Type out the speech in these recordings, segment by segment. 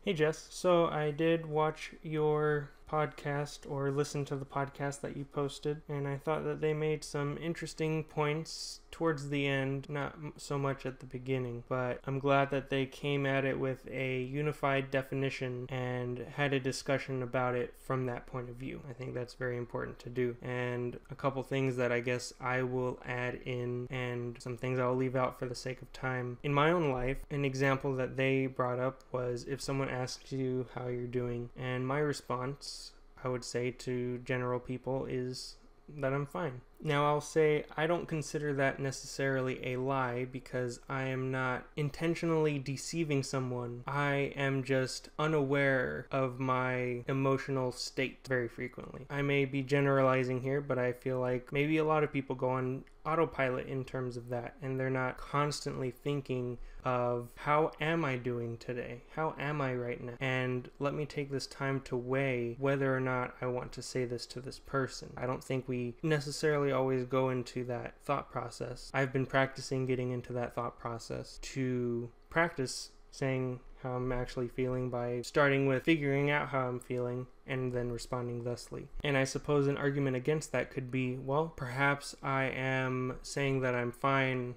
Hey Jess, so I did watch your podcast or listen to the podcast that you posted, and I thought that they made some interesting points towards the end, not so much at the beginning, but I'm glad that they came at it with a unified definition and had a discussion about it from that point of view. I think that's very important to do. And a couple things that I guess I will add in and some things I'll leave out for the sake of time. In my own life, an example that they brought up was if someone asks you how you're doing, and my response, I would say to general people, is that I'm fine. Now I'll say I don't consider that necessarily a lie because I am not intentionally deceiving someone. I am just unaware of my emotional state very frequently. I may be generalizing here, but I feel like maybe a lot of people go on autopilot in terms of that, and they're not constantly thinking of how am I doing today? How am I right now? And let me take this time to weigh whether or not I want to say this to this person. I don't think we necessarily always go into that thought process. I've been practicing getting into that thought process to practice saying how I'm actually feeling by starting with figuring out how I'm feeling and then responding thusly. And I suppose an argument against that could be, well, perhaps I am saying that I'm fine,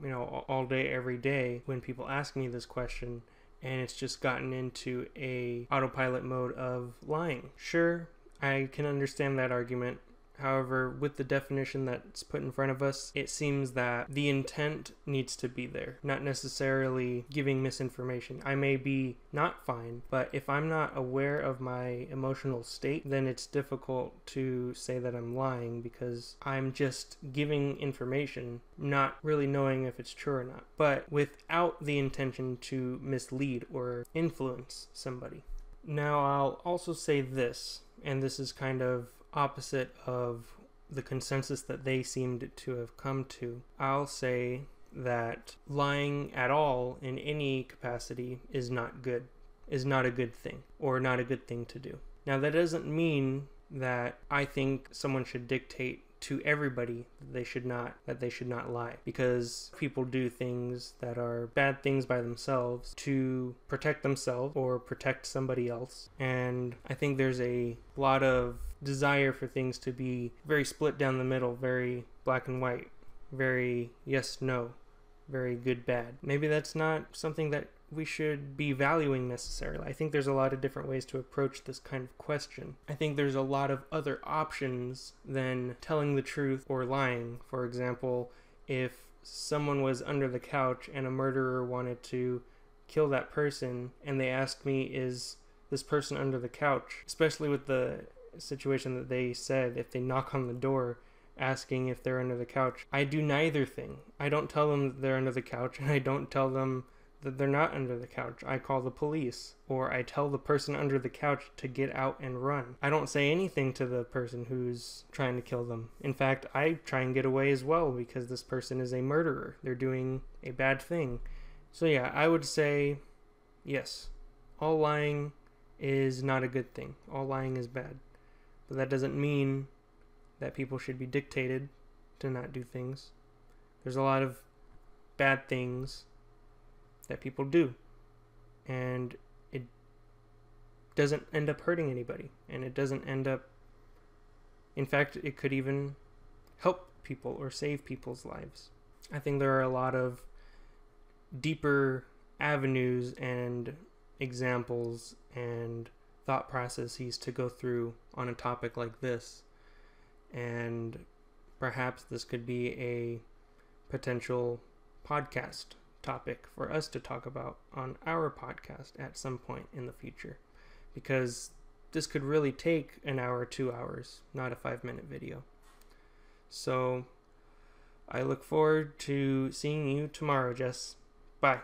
all day, every day when people ask me this question, and it's just gotten into a autopilot mode of lying. Sure, I can understand that argument. However, with the definition that's put in front of us, it seems that the intent needs to be there, not necessarily giving misinformation. I may be not fine, but if I'm not aware of my emotional state, then it's difficult to say that I'm lying because I'm just giving information, not really knowing if it's true or not, but without the intention to mislead or influence somebody. Now, I'll also say this, and this is kind of opposite of the consensus that they seemed to have come to. I'll say that lying at all in any capacity is not good, is not a good thing, or not a good thing to do. Now, that doesn't mean that I think someone should dictate to everybody that they should not lie, because people do things that are bad things by themselves to protect themselves or protect somebody else. And I think there's a lot of desire for things to be very split down the middle, very black and white, very yes, no, very good, bad. Maybe that's not something that we should be valuing necessarily. I think there's a lot of different ways to approach this kind of question. I think there's a lot of other options than telling the truth or lying. For example, if someone was under the couch and a murderer wanted to kill that person and they asked me, is this person under the couch? Especially with the situation that they said, if they knock on the door asking if they're under the couch, I do neither thing. I don't tell them that they're under the couch, and I don't tell them that they're not under the couch. I call the police, or I tell the person under the couch to get out and run. I don't say anything to the person who's trying to kill them. In fact, I try and get away as well because this person is a murderer. They're doing a bad thing. So yeah, I would say yes, all lying is not a good thing. All lying is bad. But that doesn't mean that people should be dictated to not do things. There's a lot of bad things that people do, and it doesn't end up hurting anybody, and it doesn't end up, in fact, it could even help people or save people's lives. I think there are a lot of deeper avenues and examples and thought processes to go through on a topic like this, and perhaps this could be a potential podcast topic for us to talk about on our podcast at some point in the future, because this could really take an hour, 2 hours, not a 5-minute video. So I look forward to seeing you tomorrow, Jess. Bye.